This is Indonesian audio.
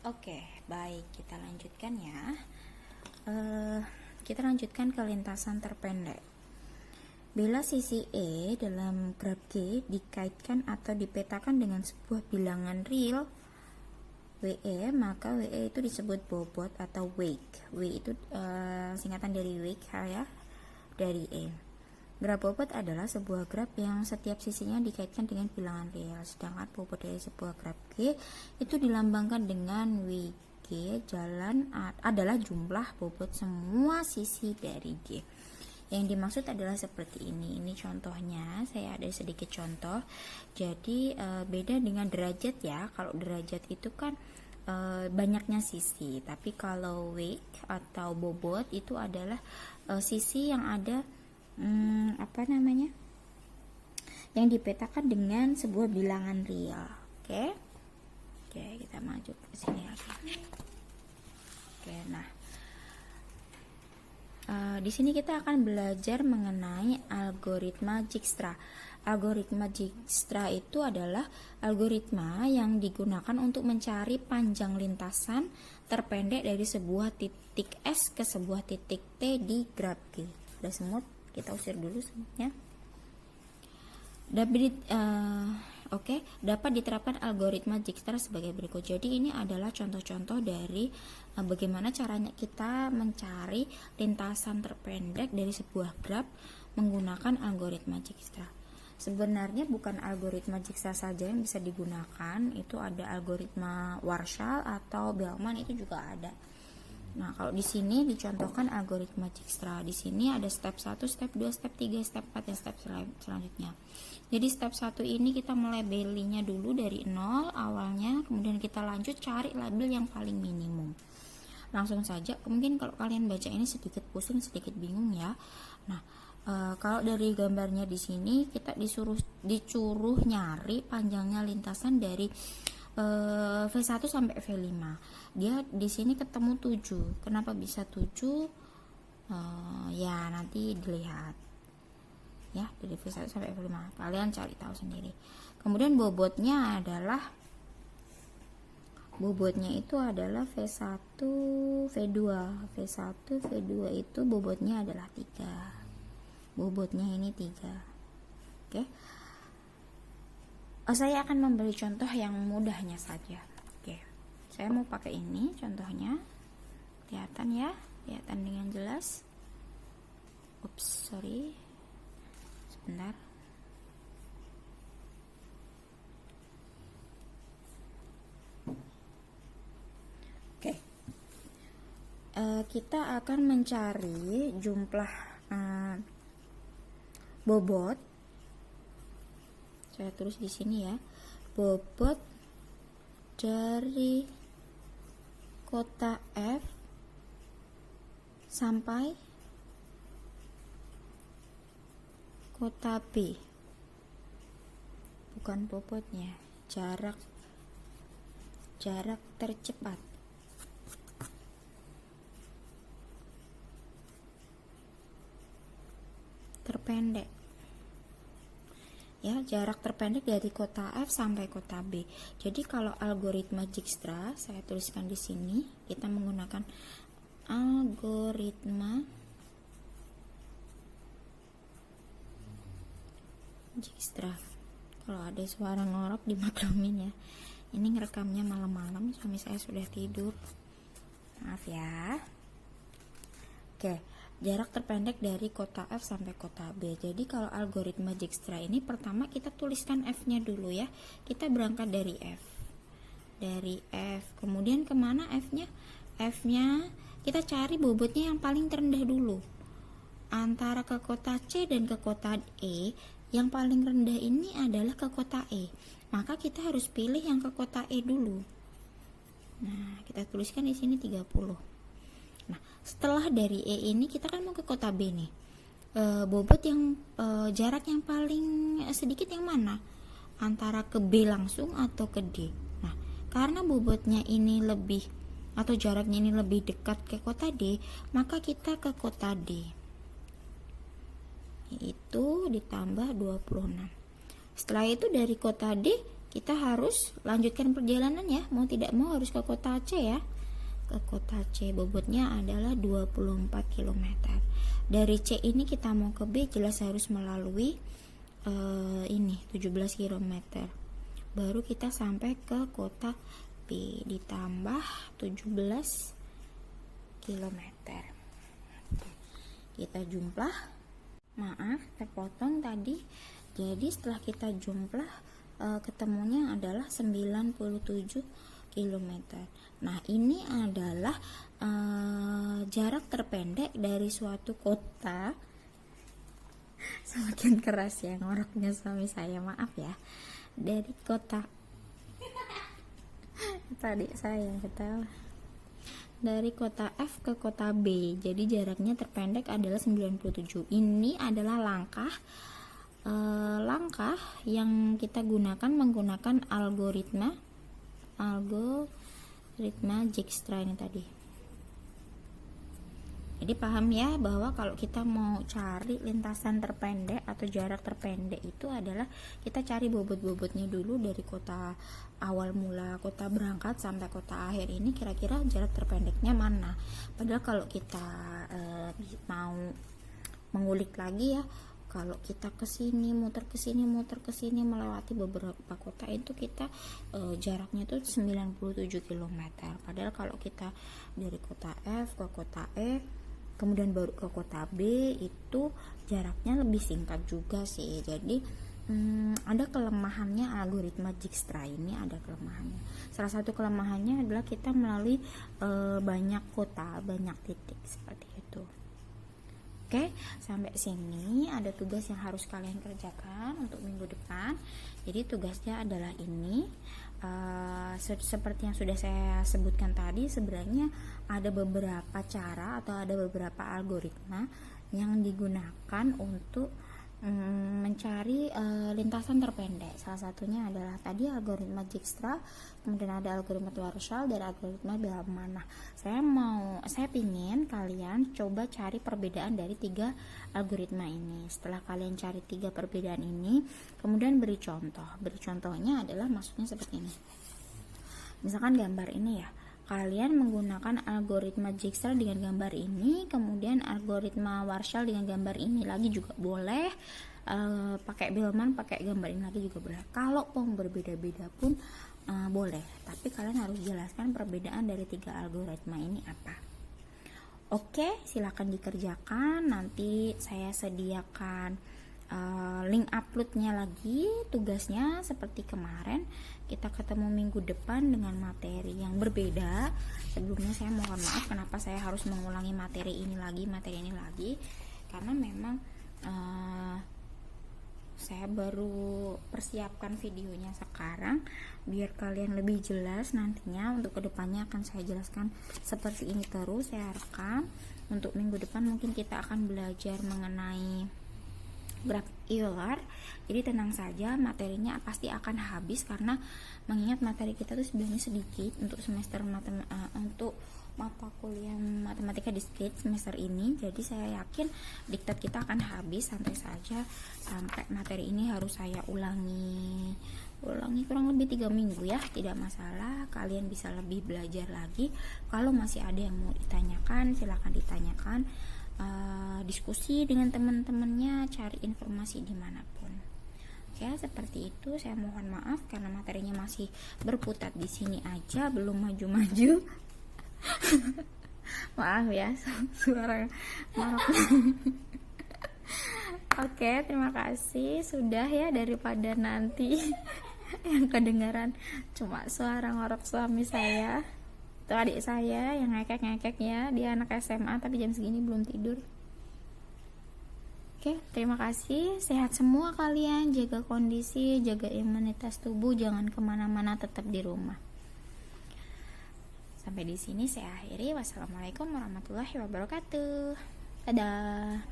Oke, baik, kita lanjutkan ya. Kita lanjutkan ke lintasan terpendek. Bila sisi E dalam graf G dikaitkan atau dipetakan dengan sebuah bilangan real WE, maka WE itu disebut bobot atau weight. W itu singkatan dari weight ya, dari E. Graf bobot adalah sebuah graf yang setiap sisinya dikaitkan dengan bilangan real, sedangkan bobot dari sebuah graf G itu dilambangkan dengan WG. Jalan adalah jumlah bobot semua sisi dari G. Yang dimaksud adalah seperti ini. Ini contohnya, saya ada sedikit contoh. Jadi beda dengan derajat ya. Kalau derajat itu kan banyaknya sisi, tapi kalau weight atau bobot itu adalah sisi yang ada yang dipetakan dengan sebuah bilangan real. Oke, kita maju ke sini lagi. Oke, nah di sini kita akan belajar mengenai algoritma Dijkstra. Algoritma Dijkstra itu adalah algoritma yang digunakan untuk mencari panjang lintasan terpendek dari sebuah titik S ke sebuah titik T di graf G. Ada semut, kita usir dulu semutnya. Dapat diterapkan algoritma Dijkstra sebagai berikut. Jadi ini adalah contoh-contoh dari bagaimana caranya kita mencari lintasan terpendek dari sebuah graf menggunakan algoritma Dijkstra. Sebenarnya bukan algoritma Dijkstra saja yang bisa digunakan, itu ada algoritma Warshall atau Bellman, itu juga ada. Nah, kalau di sini dicontohkan algoritma Dijkstra. Di sini ada step 1, step 2, step 3, step 4 dan step selanjutnya. Jadi step 1 ini kita melabelinya dulu dari 0 awalnya, kemudian kita lanjut cari label yang paling minimum. Langsung saja, mungkin kalau kalian baca ini sedikit pusing, sedikit bingung ya. Nah, kalau dari gambarnya di sini kita dicuruh nyari panjangnya lintasan dari V1 sampai V5. Dia di sini ketemu 7. Kenapa bisa 7? Ya nanti dilihat. Ya, dari V1 sampai V5. Kalian cari tahu sendiri. Kemudian bobotnya itu adalah V1, V2. V1, V2 itu bobotnya adalah 3. Bobotnya ini 3. Oke. Saya akan memberi contoh yang mudahnya saja. Oke. Saya mau pakai ini contohnya. Kelihatan ya? Kelihatan dengan jelas. Ups, sorry. Sebentar. Oke. Kita akan mencari jumlah bobot. Saya tulis di sini ya. Bobot dari kota F sampai kota B. Bukan bobotnya, jarak tercepat. Terpendek. Ya, jarak terpendek dari kota F sampai kota B. Jadi kalau algoritma Dijkstra, saya tuliskan di sini, kita menggunakan algoritma Dijkstra. Kalau ada suara ngorok dimaklumin ya. Ini ngerekamnya malam-malam, suami saya sudah tidur. Maaf ya. Oke. Jarak terpendek dari kota F sampai kota B. Jadi kalau algoritma Dijkstra ini pertama kita tuliskan F-nya dulu ya. Kita berangkat dari F. Dari F. Kemudian kemana F-nya? F-nya kita cari bobotnya yang paling terendah dulu. Antara ke kota C dan ke kota E, yang paling rendah ini adalah ke kota E. Maka kita harus pilih yang ke kota E dulu. Nah, kita tuliskan di sini 30. Nah, setelah dari E ini kita kan mau ke kota B nih. Bobot yang jarak yang paling sedikit yang mana? Antara ke B langsung atau ke D. Nah, karena bobotnya ini lebih atau jaraknya ini lebih dekat ke kota D, maka kita ke kota D. Itu ditambah 26. Setelah itu dari kota D kita harus lanjutkan perjalanan ya, mau tidak mau harus ke kota C ya. Ke kota C, bobotnya adalah 24 km. Dari C ini kita mau ke B jelas harus melalui ini 17 km. Baru kita sampai ke kota B, ditambah 17 km. Kita jumlah, maaf terpotong tadi. Jadi setelah kita jumlah ketemunya adalah 97 km. Nah, ini adalah jarak terpendek dari suatu kota. Semakin keras ya ngoroknya suami saya, maaf ya. Dari kota tadi saya yang ketawa. Dari kota F ke kota B. Jadi jaraknya terpendek adalah 97. Ini adalah langkah yang kita gunakan menggunakan algoritma Dijkstra ini tadi. Jadi paham ya bahwa kalau kita mau cari lintasan terpendek atau jarak terpendek itu adalah kita cari bobot-bobotnya dulu dari kota awal mula, kota berangkat sampai kota akhir ini kira-kira jarak terpendeknya mana. Padahal kalau kita mau mengulik lagi ya, kalau kita kesini muter kesini melewati beberapa kota itu kita jaraknya itu 97 km. Padahal kalau kita dari kota F ke kota E kemudian baru ke kota B itu jaraknya lebih singkat juga sih. Jadi ada kelemahannya algoritma Dijkstra ini, ada kelemahannya. Salah satu kelemahannya adalah kita melalui banyak kota, banyak titik seperti itu. Oke, sampai sini ada tugas yang harus kalian kerjakan untuk minggu depan. Jadi tugasnya adalah ini. Seperti yang sudah saya sebutkan tadi, sebenarnya ada beberapa cara atau ada beberapa algoritma yang digunakan untuk mencari lintasan terpendek. Salah satunya adalah tadi algoritma Dijkstra, kemudian ada algoritma Warshall dan algoritma Bellman. Nah, saya pingin kalian coba cari perbedaan dari 3 algoritma ini. Setelah kalian cari 3 perbedaan ini, kemudian beri contoh. Beri contohnya adalah maksudnya seperti ini. Misalkan gambar ini ya, kalian menggunakan algoritma Dijkstra dengan gambar ini, kemudian algoritma Warshall dengan gambar ini lagi juga boleh, pakai Bellman pakai gambar ini lagi juga boleh. Kalau mau berbeda-beda pun boleh, tapi kalian harus jelaskan perbedaan dari 3 algoritma ini apa. Oke, silakan dikerjakan. Nanti saya sediakan link uploadnya lagi, tugasnya seperti kemarin. Kita ketemu minggu depan dengan materi yang berbeda. Sebelumnya saya mohon maaf kenapa saya harus mengulangi materi ini lagi, karena memang saya baru persiapkan videonya sekarang biar kalian lebih jelas. Nantinya untuk kedepannya akan saya jelaskan seperti ini terus. Saya rekam untuk minggu depan mungkin kita akan belajar mengenai graf Euler. Jadi tenang saja, materinya pasti akan habis karena mengingat materi kita tuh sebenarnya sedikit untuk semester untuk mata kuliah matematika dikit semester ini. Jadi saya yakin diktat kita akan habis, santai saja. Sampai materi ini harus saya ulangi kurang lebih 3 minggu ya, tidak masalah. Kalian bisa lebih belajar lagi. Kalau masih ada yang mau ditanyakan silahkan ditanyakan. Diskusi dengan teman-temannya, cari informasi dimanapun. Oke, seperti itu. Saya mohon maaf karena materinya masih berputar di sini aja, belum maju-maju. Maaf ya, suara marah. Oke, terima kasih sudah ya, daripada nanti yang kedengaran cuma suara ngorok suami saya. Itu adik saya yang ngekek-ngekek ya, dia anak SMA tapi jam segini belum tidur. Oke, terima kasih. Sehat semua kalian, jaga kondisi, jaga imunitas tubuh, jangan kemana-mana, tetap di rumah. Sampai di sini saya akhiri. Wassalamualaikum warahmatullahi wabarakatuh. Dadah.